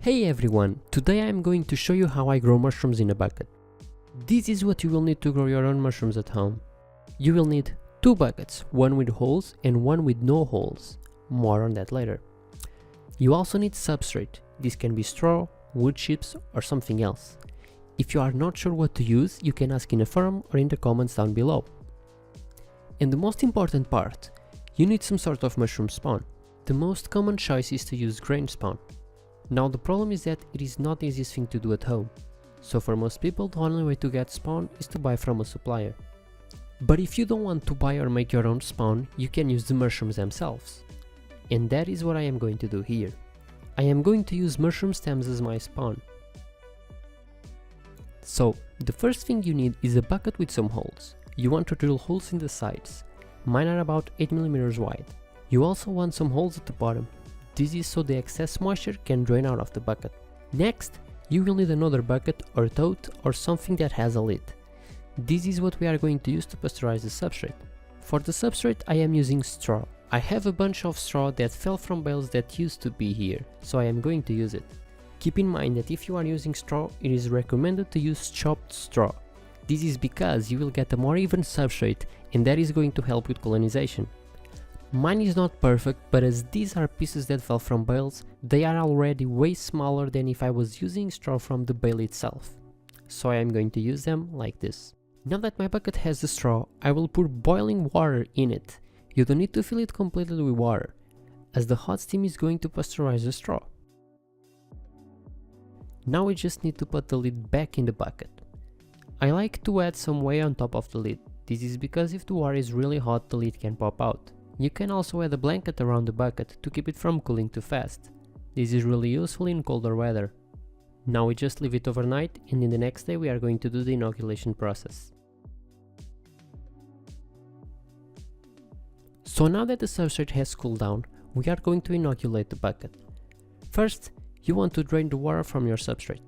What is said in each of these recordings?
Hey everyone, today I am going to show you how I grow mushrooms in a bucket. This is what you will need to grow your own mushrooms at home. You will need two buckets, one with holes and one with no holes. More on that later. You also need substrate. This can be straw, wood chips or something else. If you are not sure what to use, you can ask in a forum or in the comments down below. And the most important part, you need some sort of mushroom spawn. The most common choice is to use grain spawn. Now the problem is that it is not the easiest thing to do at home, so for most people the only way to get spawn is to buy from a supplier. But if you don't want to buy or make your own spawn, you can use the mushrooms themselves. And that is what I am going to do here. I am going to use mushroom stems as my spawn. So the first thing you need is a bucket with some holes. You want to drill holes in the sides. Mine are about 8 mm wide. You also want some holes at the bottom. This is so the excess moisture can drain out of the bucket. Next, you will need another bucket or tote or something that has a lid. This is what we are going to use to pasteurize the substrate. For the substrate I am using straw. I have a bunch of straw that fell from bales that used to be here, so I am going to use it. Keep in mind that if you are using straw, it is recommended to use chopped straw. This is because you will get a more even substrate and that is going to help with colonization. Mine is not perfect, but as these are pieces that fell from bales, they are already way smaller than if I was using straw from the bale itself. So I am going to use them like this. Now that my bucket has the straw, I will pour boiling water in it. You don't need to fill it completely with water, as the hot steam is going to pasteurize the straw. Now we just need to put the lid back in the bucket. I like to add some weight on top of the lid. This is because if the water is really hot, the lid can pop out. You can also add a blanket around the bucket to keep it from cooling too fast. This is really useful in colder weather. Now we just leave it overnight and in the next day we are going to do the inoculation process. So now that the substrate has cooled down, we are going to inoculate the bucket. First, you want to drain the water from your substrate.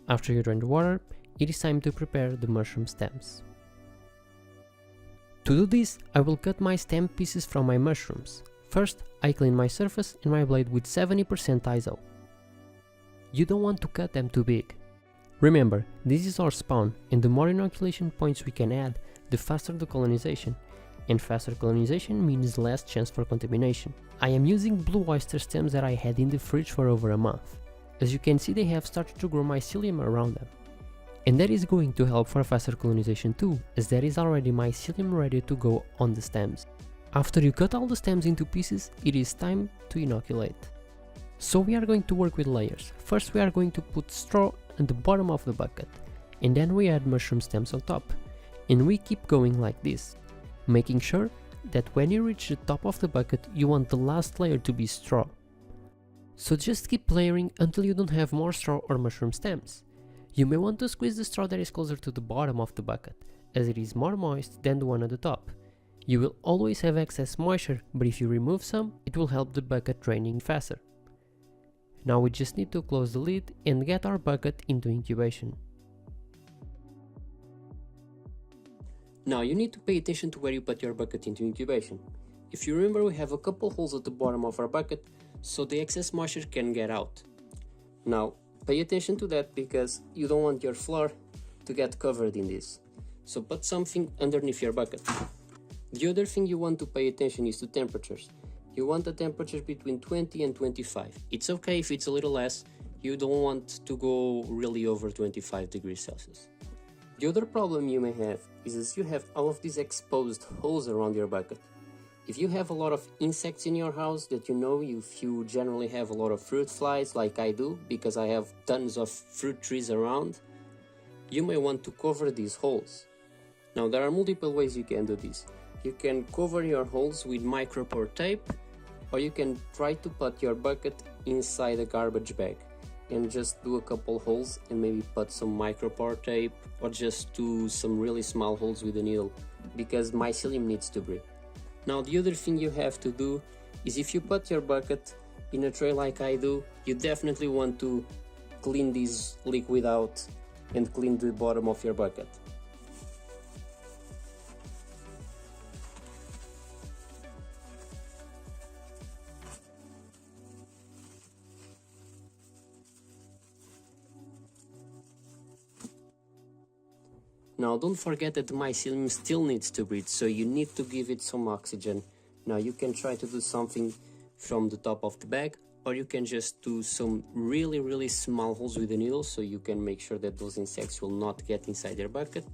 After you drain the water, it is time to prepare the mushroom stems. To do this, I will cut my stem pieces from my mushrooms. First, I clean my surface and my blade with 70% ISO. You don't want to cut them too big. Remember, this is our spawn, and the more inoculation points we can add, the faster the colonization. And faster colonization means less chance for contamination. I am using blue oyster stems that I had in the fridge for over a month. As you can see, they have started to grow mycelium around them. And that is going to help for faster colonization too, as there is already mycelium ready to go on the stems. After you cut all the stems into pieces, it is time to inoculate. So we are going to work with layers. First we are going to put straw at the bottom of the bucket, and then we add mushroom stems on top. And we keep going like this, making sure that when you reach the top of the bucket, you want the last layer to be straw. So just keep layering until you don't have more straw or mushroom stems. You may want to squeeze the straw that is closer to the bottom of the bucket, as it is more moist than the one at the top. You will always have excess moisture, but if you remove some, it will help the bucket draining faster. Now we just need to close the lid and get our bucket into incubation. Now you need to pay attention to where you put your bucket into incubation. If you remember, we have a couple holes at the bottom of our bucket, so the excess moisture can get out. Now, pay attention to that because you don't want your floor to get covered in this. So put something underneath your bucket. The other thing you want to pay attention is to temperatures. You want a temperature between 20 and 25. It's okay if it's a little less, you don't want to go really over 25 degrees Celsius. The other problem you may have is as you have all of these exposed holes around your bucket. If you have a lot of insects in your house that you know, if you generally have a lot of fruit flies like I do, because I have tons of fruit trees around, you may want to cover these holes. Now there are multiple ways you can do this. You can cover your holes with micropore tape, or you can try to put your bucket inside a garbage bag and just do a couple holes and maybe put some micropore tape or just do some really small holes with a needle, because mycelium needs to breathe. Now the other thing you have to do is if you put your bucket in a tray like I do, you definitely want to clean this liquid out and clean the bottom of your bucket. Now don't forget that the mycelium still needs to breathe, so you need to give it some oxygen. Now you can try to do something from the top of the bag, or you can just do some really small holes with the needle so you can make sure that those insects will not get inside your bucket.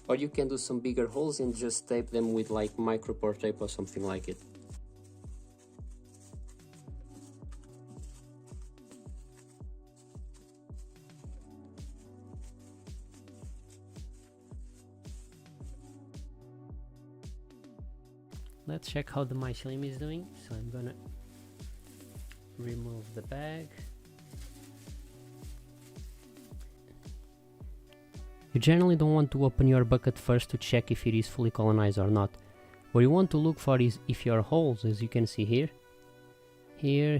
Or you can do some bigger holes and just tape them with like micropore tape or something like it. Let's check how the mycelium is doing. So I'm gonna remove the bag. You generally don't want to open your bucket first to check if it is fully colonized or not. What you want to look for is if your holes, as you can see here, to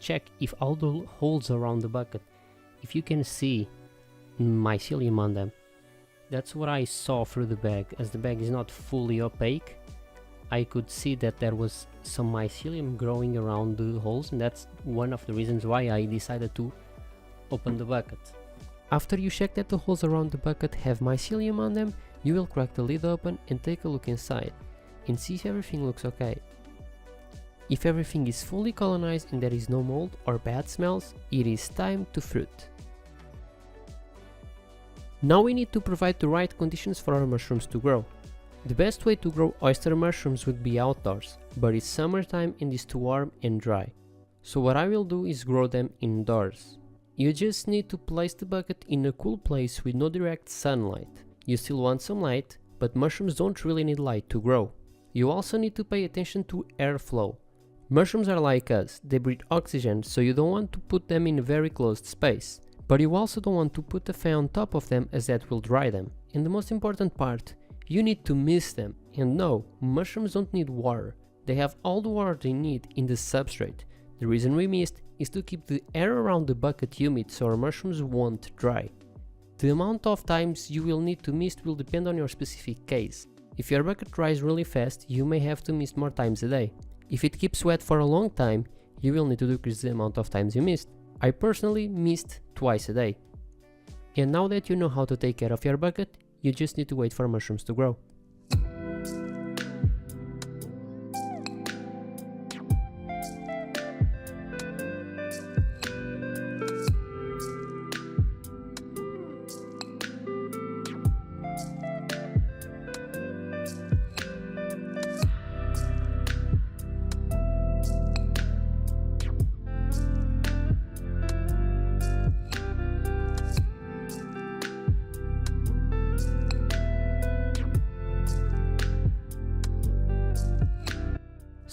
check if all the holes around the bucket, if you can see mycelium on them. That's what I saw through the bag. As the bag is not fully opaque, I could see that there was some mycelium growing around the holes, and that's one of the reasons why I decided to open the bucket. After you check that the holes around the bucket have mycelium on them, you will crack the lid open and take a look inside and see if everything looks okay. If everything is fully colonized and there is no mold or bad smells, it is time to fruit. Now we need to provide the right conditions for our mushrooms to grow. The best way to grow oyster mushrooms would be outdoors, but it's summertime and it's too warm and dry. So what I will do is grow them indoors. You just need to place the bucket in a cool place with no direct sunlight. You still want some light, but mushrooms don't really need light to grow. You also need to pay attention to airflow. Mushrooms are like us, they breathe oxygen, so you don't want to put them in a very closed space. But you also don't want to put a fan on top of them, as that will dry them. And the most important part, you need to mist them. And no, mushrooms don't need water. They have all the water they need in the substrate. The reason we mist is to keep the air around the bucket humid so our mushrooms won't dry. The amount of times you will need to mist will depend on your specific case. If your bucket dries really fast, you may have to mist more times a day. If it keeps wet for a long time, you will need to decrease the amount of times you mist. I personally mist twice a day. And now that you know how to take care of your bucket, you just need to wait for mushrooms to grow.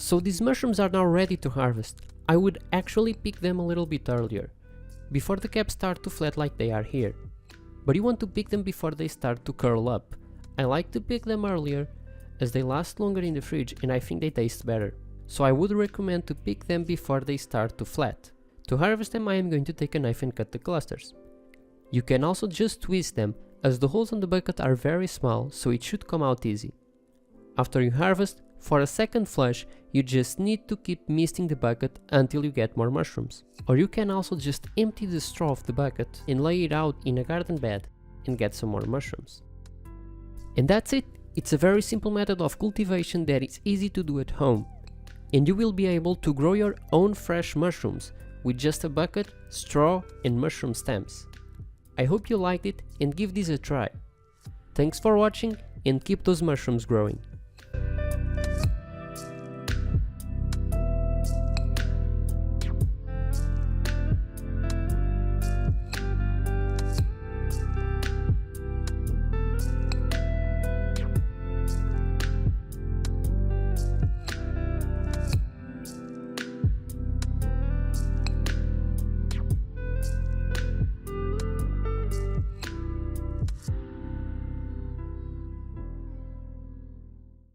So these mushrooms are now ready to harvest. I would actually pick them a little bit earlier, before the caps start to flat like they are here. But you want to pick them before they start to curl up. I like to pick them earlier, as they last longer in the fridge and I think they taste better. So I would recommend to pick them before they start to flat. To harvest them I am going to take a knife and cut the clusters. You can also just twist them, as the holes on the bucket are very small, so it should come out easy. After you harvest, for a second flush, you just need to keep misting the bucket until you get more mushrooms. Or you can also just empty the straw of the bucket and lay it out in a garden bed and get some more mushrooms. And that's it. It's a very simple method of cultivation that is easy to do at home. And you will be able to grow your own fresh mushrooms with just a bucket, straw and mushroom stems. I hope you liked it and give this a try. Thanks for watching and keep those mushrooms growing.